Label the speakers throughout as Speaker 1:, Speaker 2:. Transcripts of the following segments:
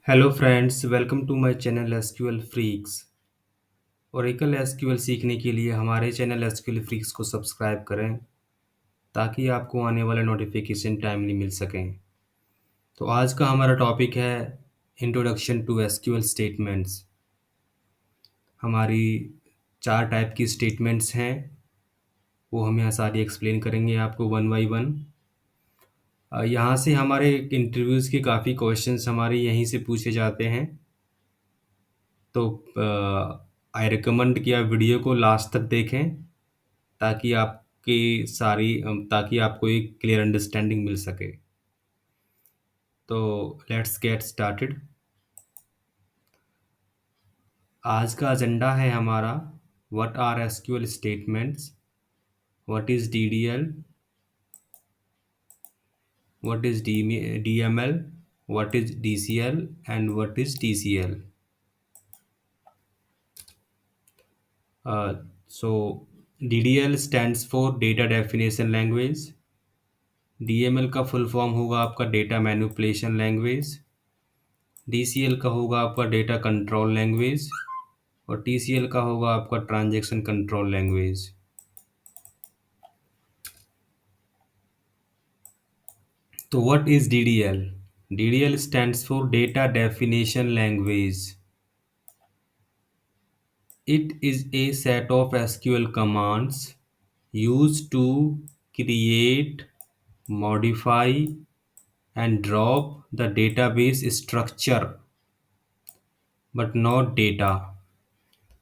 Speaker 1: Hello friends, welcome to my channel SQL freaks. Oracle SQL सीखने के लिए हमारे चैनल एसक्यूएल फ्रीक्स को सब्सक्राइब करें ताकि आपको आने वाले नोटिफिकेशन टाइमली मिल सकें। तो आज का हमारा टॉपिक है इंट्रोडक्शन टू एसक्यूएल स्टेटमेंट्स। हमारी 4 टाइप की स्टेटमेंट्स हैं, वो हम यहाँ सारी एक्सप्लेन करेंगे आपको वन बाई वन। यहाँ से हमारे इंटरव्यूज़ के काफ़ी क्वेश्चंस हमारे यहीं से पूछे जाते हैं। तो आई रिकमेंड कि आप वीडियो को लास्ट तक देखें ताकि आपको एक क्लियर अंडरस्टैंडिंग मिल सके। तो लेट्स गेट स्टार्टेड। आज का एजेंडा है हमारा what are SQL statements, what is DDL, what is DML, what is DCL and what is TCL. So DDL stands for data definition language. DML का full form होगा आपका data manipulation language. DCL का होगा आपका data control language और TCL का होगा आपका ट्रांजैक्शन कंट्रोल लैंग्वेज। तो what is DDL? DDL stands for data definition language. It is a set of SQL commands used to create, modify, and drop the database structure but not data।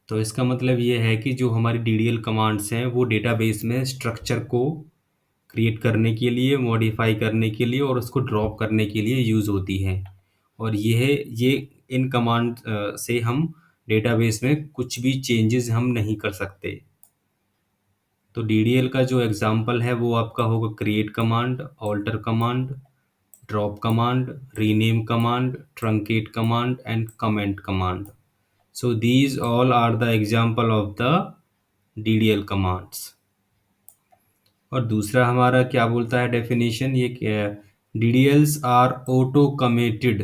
Speaker 1: तो इसका मतलब ये है कि जो हमारी DDL commands हैं वो डेटाबेस में स्ट्रक्चर को क्रिएट करने के लिए, मॉडिफाई करने के लिए और उसको ड्रॉप करने के लिए यूज़ होती हैं। और ये इन कमांड से हम डेटाबेस में कुछ भी चेंजेस हम नहीं कर सकते। तो डीडीएल का जो एग्जांपल है वो आपका होगा create command, alter command, drop command, rename command, truncate command and comment command. So these all are the example of the DDL commands। और दूसरा हमारा क्या बोलता है डेफिनेशन, ये क्या है? DDLs are auto committed।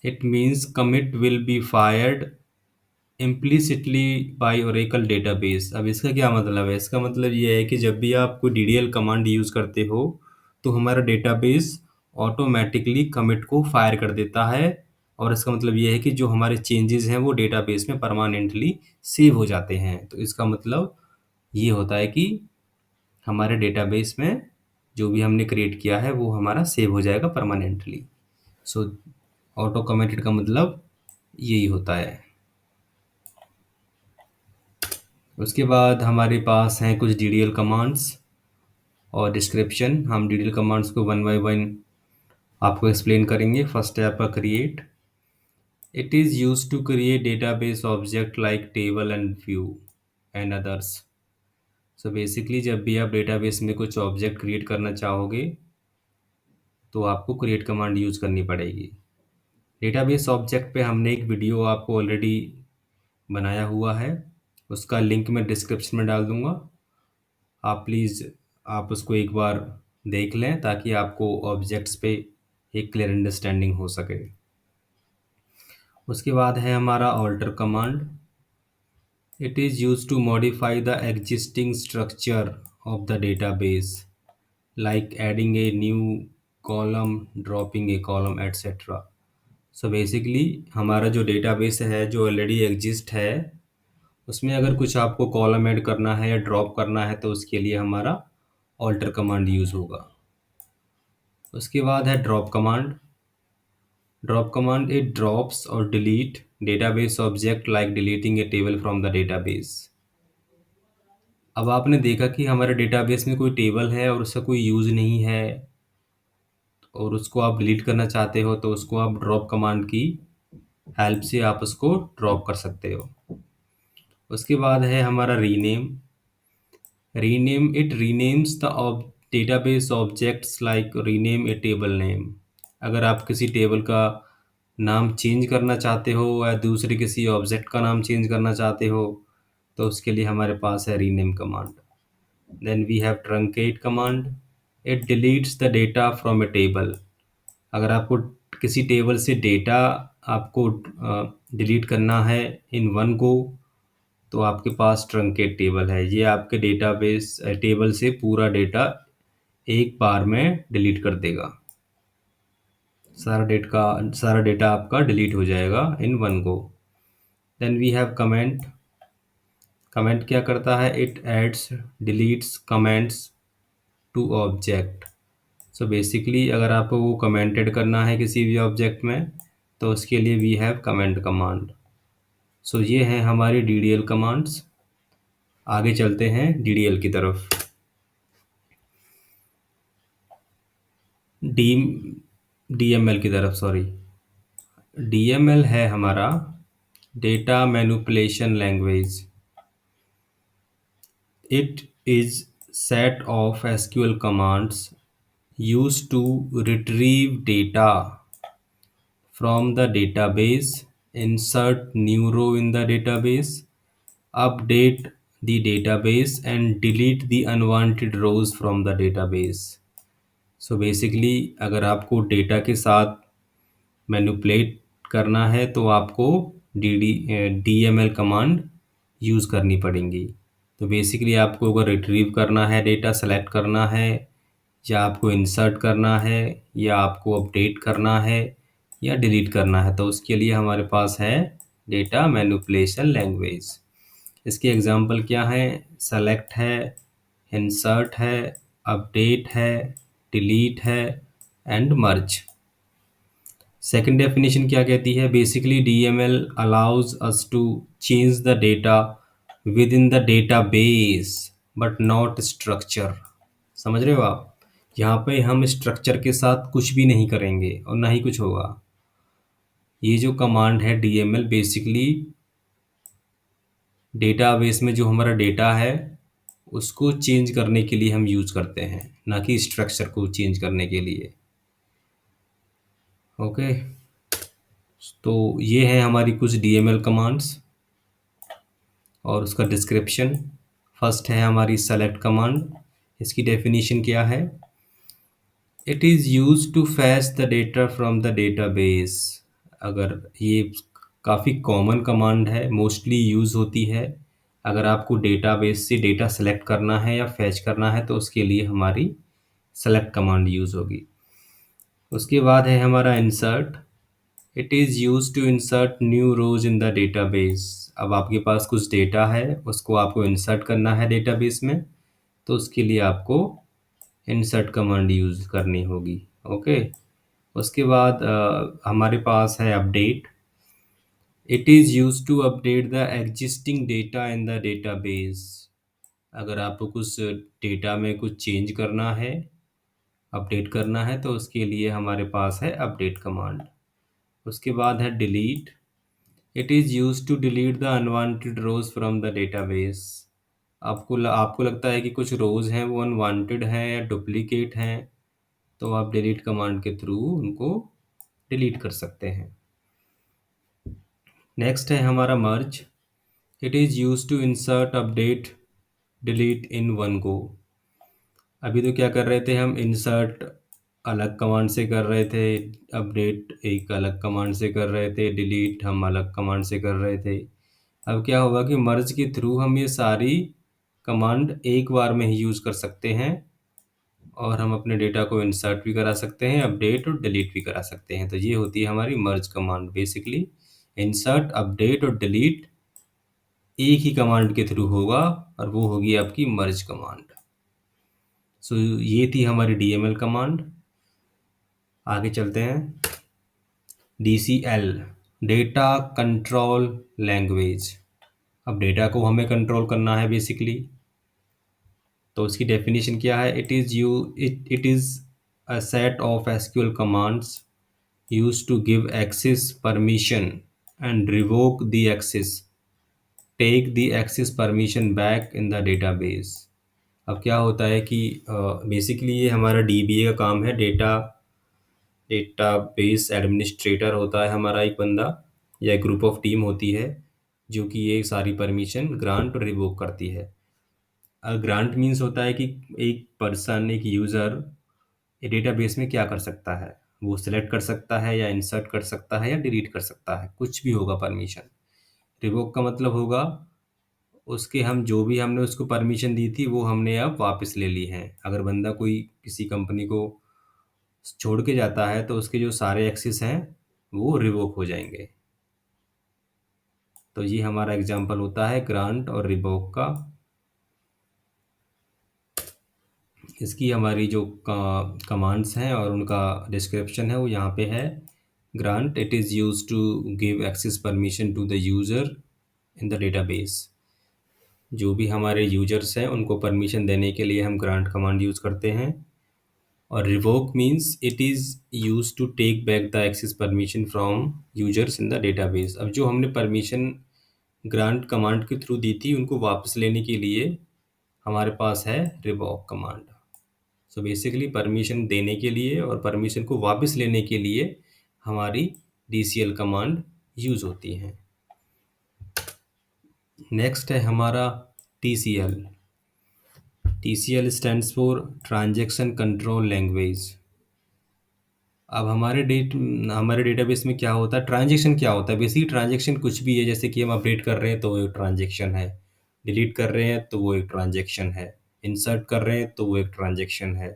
Speaker 1: It means commit will be fired implicitly by Oracle database। अब इसका क्या मतलब है? इसका मतलब ये है कि जब भी आप कोई DDL कमांड यूज़ करते हो तो हमारा डेटाबेस ऑटोमेटिकली कमिट को फायर कर देता है। और इसका मतलब ये है कि जो हमारे चेंजेस हैं वो डेटाबेस में परमानेंटली सेव हो जाते हैं। तो इसका मतलब ये होता है कि हमारे डेटाबेस में जो भी हमने क्रिएट किया है वो हमारा सेव हो जाएगा परमानेंटली। सो ऑटो कमिटेड का मतलब यही होता है। उसके बाद हमारे पास हैं कुछ डीडीएल कमांड्स और डिस्क्रिप्शन। हम डीडीएल कमांड्स को वन बाय वन आपको एक्सप्लेन करेंगे। फर्स्ट है आपका create. It is used to create database object like table and view and others. So basically जब भी आप डेटाबेस में कुछ ऑब्जेक्ट क्रिएट करना चाहोगे तो आपको क्रिएट कमांड यूज़ करनी पड़ेगी। डेटाबेस ऑब्जेक्ट पे हमने एक वीडियो आपको ऑलरेडी बनाया हुआ है, उसका लिंक मैं डिस्क्रिप्शन में डाल दूंगा। आप उसको एक बार देख लें ताकि आपको ऑब्जेक्ट्स पे एक क्लियर अंडरस्टैंडिंग हो सके। उसके बाद है हमारा alter command. It is use to modify the existing structure of the database like adding a new column, dropping a column etcetera. So basically हमारा जो डेटाबेस है जो ऑलरेडी एग्जिस्ट है उसमें अगर कुछ आपको कॉलम ऐड करना है या ड्रॉप करना है तो उसके लिए हमारा ऑल्टर कमांड यूज़ होगा। उसके बाद है drop command. Drop command it drops और delete database object like deleting a table from the database. अब आपने देखा कि हमारे डेटाबेस में कोई टेबल है और उसका कोई यूज़ नहीं है और उसको आप डिलीट करना चाहते हो तो उसको आप ड्रॉप कमांड की हेल्प से आप उसको ड्रॉप कर सकते हो। उसके बाद है हमारा rename. Rename it renames the database objects like rename a table name. अगर आप किसी टेबल का नाम चेंज करना चाहते हो या दूसरे किसी ऑब्जेक्ट का नाम चेंज करना चाहते हो तो उसके लिए हमारे पास है rename command. Then we have truncate command. It deletes the data from a table. अगर आपको किसी टेबल से डेटा आपको डिलीट करना है इन वन गो, तो आपके पास ट्रंकेट टेबल है, ये आपके डेटाबेस टेबल से पूरा डेटा एक बार में डिलीट कर देगा। सारा डेटा आपका डिलीट हो जाएगा in one go. Then we have comment. Comment क्या करता है? It adds deletes comments to object. So basically अगर आपको वो कमेंटेड करना है किसी भी ऑब्जेक्ट में, तो उसके लिए वी हैव कमेंट कमांड। सो ये हैं हमारी DDL कमांड्स। आगे चलते हैं DDL की तरफ। डी DML की तरफ, सॉरी। DML है हमारा data manipulation language. It is set of SQL commands used to retrieve data from the database, insert new row in the database, update the database and delete the unwanted rows from the database. So basically अगर आपको data के साथ manipulate करना है तो आपको DML command use करनी पड़ेंगी। तो बेसिकली आपको अगर रिट्रीव करना है, डेटा सेलेक्ट करना है, या आपको इंसर्ट करना है, या आपको अपडेट करना है, या डिलीट करना है, तो उसके लिए हमारे पास है डेटा मैनिपुलेशन लैंग्वेज। इसके एग्जांपल क्या हैं? सेलेक्ट है, इंसर्ट है, अपडेट है, डिलीट है एंड मर्ज। सेकंड डेफिनेशन क्या कहती है? Basically DML allows us to change the data within the database but not structure. समझ रहे हो आप? यहाँ पे हम स्ट्रक्चर के साथ कुछ भी नहीं करेंगे और ना ही कुछ होगा। ये जो कमांड है DML बेसिकली डेटाबेस में जो हमारा डेटा है उसको चेंज करने के लिए हम यूज़ करते हैं, ना कि स्ट्रक्चर को चेंज करने के लिए। ओके, तो ये है हमारी कुछ DML कमांड्स और उसका डिस्क्रिप्शन। फर्स्ट है हमारी सेलेक्ट कमांड। इसकी डेफिनेशन क्या है? It is use to fetch the data from the database. अगर ये काफ़ी कॉमन कमांड है, मोस्टली यूज़ होती है। अगर आपको डेटाबेस से डेटा सेलेक्ट करना है या फैच करना है तो उसके लिए हमारी सेलेक्ट कमांड यूज़ होगी। उसके बाद है हमारा insert. It is use to insert new rows in the database. अब आपके पास कुछ डेटा है, उसको आपको इंसर्ट करना है डेटाबेस में, तो उसके लिए आपको इंसर्ट कमांड यूज़ करनी होगी। ओके, उसके बाद हमारे पास है update. It is use to update the existing data in the database. अगर आपको कुछ डेटा में कुछ चेंज करना है, अपडेट करना है, तो उसके लिए हमारे पास है अपडेट कमांड। उसके बाद है delete. It is use to delete the unwanted rows from the database. आपको लगता है कि कुछ रोज हैं वो अनवांटेड हैं या डुप्लीकेट हैं, तो आप डिलीट कमांड के थ्रू उनको डिलीट कर सकते हैं। नेक्स्ट है हमारा merge. It is use to insert update delete in one go. अभी तो क्या कर रहे थे हम? इंसर्ट अलग कमांड से कर रहे थे, अपडेट एक अलग कमांड से कर रहे थे, डिलीट हम अलग कमांड से कर रहे थे। अब क्या होगा कि मर्ज के थ्रू हम ये सारी कमांड एक बार में ही यूज़ कर सकते हैं और हम अपने डेटा को इंसर्ट भी करा सकते हैं, अपडेट और डिलीट भी करा सकते हैं। तो ये होती है हमारी मर्ज कमांड। बेसिकली इंसर्ट, अपडेट और डिलीट एक ही कमांड के थ्रू होगा और वो होगी आपकी मर्ज कमांड। सो ये थी हमारी DML कमांड। आगे चलते हैं। DCL, data control language. अब डेटा को हमें कंट्रोल करना है बेसिकली, तो उसकी डेफिनेशन क्या है? It is a set of SQL commands used to give access permission and revoke the access, take the access permission back in the database। अब क्या होता है कि बेसिकली ये हमारा DBA का काम है। डेटाबेस एडमिनिस्ट्रेटर होता है हमारा एक बंदा या एक ग्रुप ऑफ टीम होती है जो कि ये सारी परमिशन ग्रांट और रिवोक करती है। ग्रांट मीन्स होता है कि एक पर्सन, एक यूज़र डेटाबेस में क्या कर सकता है, वो सिलेक्ट कर सकता है या इंसर्ट कर सकता है या डिलीट कर सकता है, कुछ भी होगा परमिशन। रिवोक का मतलब होगा उसके हम जो भी हमने उसको परमिशन दी थी वो हमने अब वापस ले ली है। अगर बंदा कोई किसी कंपनी को छोड़ के जाता है तो उसके जो सारे एक्सेस हैं वो रिवोक हो जाएंगे। तो ये हमारा एग्जांपल होता है ग्रांट और रिवोक का। इसकी हमारी जो कमांड्स हैं और उनका डिस्क्रिप्शन है वो यहाँ पे है। Grant, it is use to give access permission to the user in the database. जो भी हमारे यूजर्स हैं उनको परमिशन देने के लिए हम ग्रांट कमांड यूज़ करते हैं। और revoke means it is use to take back the access permission from users in the database. अब जो हमने परमिशन ग्रांट कमांड के थ्रू दी थी उनको वापस लेने के लिए हमारे पास है revoke command. So basically permission देने के लिए और परमिशन को वापस लेने के लिए हमारी DCL कमांड यूज़ होती है। नेक्स्ट है हमारा TCL। TCL stands for transaction control language. अब हमारे डेटाबेस में क्या होता है, ट्रांजैक्शन क्या होता है? बेसिकली ट्रांजैक्शन कुछ भी है, जैसे कि हम अपडेट कर रहे हैं तो वो एक ट्रांजैक्शन है, डिलीट कर रहे हैं तो वो एक ट्रांजैक्शन है, इंसर्ट कर रहे हैं तो वो एक ट्रांजैक्शन है।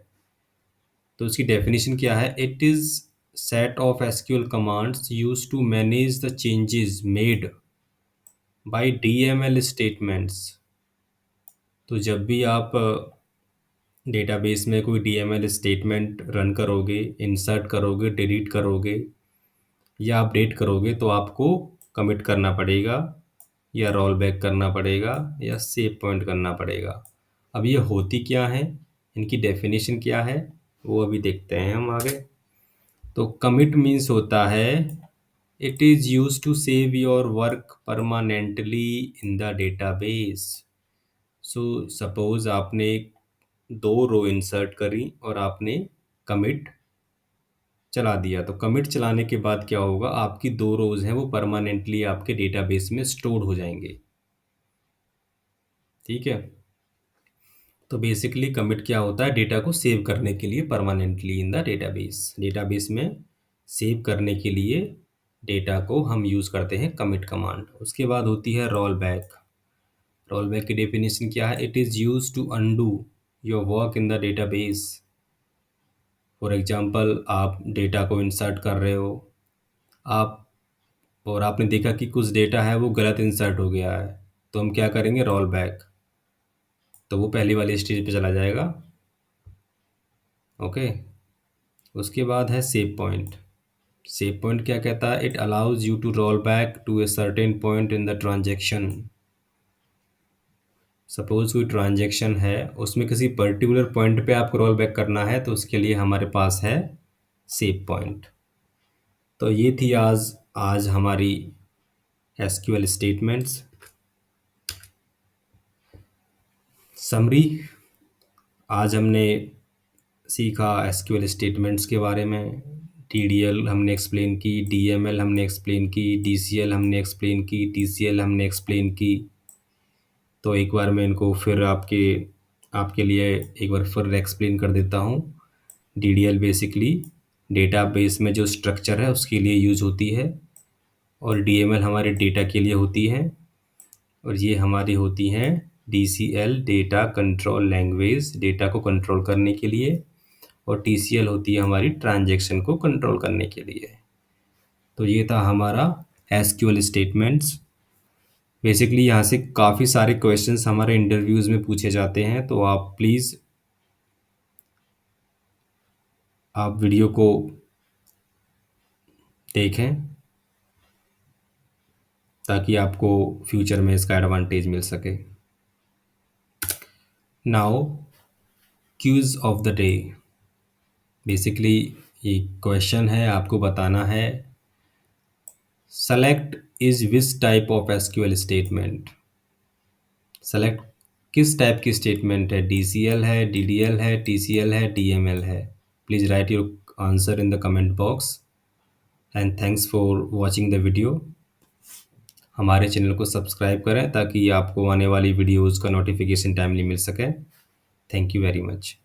Speaker 1: तो उसकी डेफिनेशन क्या है? It is set of SQL commands use to manage the changes made by DML statements. तो जब भी आप डेटाबेस में कोई DML स्टेटमेंट रन करोगे, इंसर्ट करोगे, डिलीट करोगे या अपडेट करोगे तो आपको कमिट करना पड़ेगा या रोल बैक करना पड़ेगा या सेव पॉइंट करना पड़ेगा। अब ये होती क्या है, इनकी डेफिनेशन क्या है, वो अभी देखते हैं हम आगे। तो कमिट मीन्स होता है it is use to save your work permanently in the database. So suppose आपने 2 रो इंसर्ट करी और आपने कमिट चला दिया, तो कमिट चलाने के बाद क्या होगा, आपकी 2 रोज हैं वो परमानेंटली आपके डेटाबेस में स्टोर हो जाएंगे। ठीक है। तो बेसिकली कमिट क्या होता है, डेटा को सेव करने के लिए permanently in the database, database में सेव करने के लिए डेटा को हम यूज़ करते हैं कमिट कमांड। उसके बाद होती है रोल बैक। रोल बैक की डेफिनेशन क्या है? It is use to undo your work in the database. For example आप डेटा को इंसर्ट कर रहे हो आप, और आपने देखा कि कुछ डेटा है वो गलत इंसर्ट हो गया है, तो हम क्या करेंगे, रोल बैक। तो वो पहली वाली स्टेज पे चला जाएगा। ओके। उसके बाद है सेव पॉइंट। सेव पॉइंट क्या कहता है? It allows you to roll back to a certain point in the transaction. Suppose कोई ट्रांजेक्शन है उसमें किसी पर्टिकुलर पॉइंट पे आपको रोल बैक करना है, तो उसके लिए हमारे पास है सेव पॉइंट। तो ये थी आज आज हमारी SQL स्टेटमेंट्स समरी। आज हमने सीखा SQL स्टेटमेंट्स के बारे में। TDL हमने एक्सप्लेन की, DML हमने एक्सप्लेन की, DCL हमने एक्सप्लेन की, TCL हमने एक्सप्लेन की। तो एक बार मैं इनको फिर आपके आपके लिए एक बार फिर एक्सप्लेन कर देता हूँ। DDL बेसिकली डेटाबेस में जो स्ट्रक्चर है उसके लिए यूज़ होती है, और DML हमारे डेटा के लिए होती है, और ये हमारी होती हैं DCL data control language, data को कंट्रोल करने के लिए, और TCL होती है हमारी ट्रांजैक्शन को कंट्रोल करने के लिए। तो ये था हमारा SQL स्टेटमेंट्स। बेसिकली यहाँ से काफ़ी सारे क्वेश्चंस हमारे इंटरव्यूज़ में पूछे जाते हैं, तो आप प्लीज़ आप वीडियो को देखें ताकि आपको फ्यूचर में इसका एडवांटेज मिल सके। Now quiz of the day. Basically ये क्वेश्चन है, आपको बताना है select is which type of SQL statement. Select किस टाइप की स्टेटमेंट है, DCL है, DDL है, TCL है, DML है। Please write your answer in the comment box and thanks for watching the video. हमारे चैनल को सब्सक्राइब करें ताकि आपको आने वाली वीडियोज़ का नोटिफिकेशन टाइमली मिल सके। Thank you very much.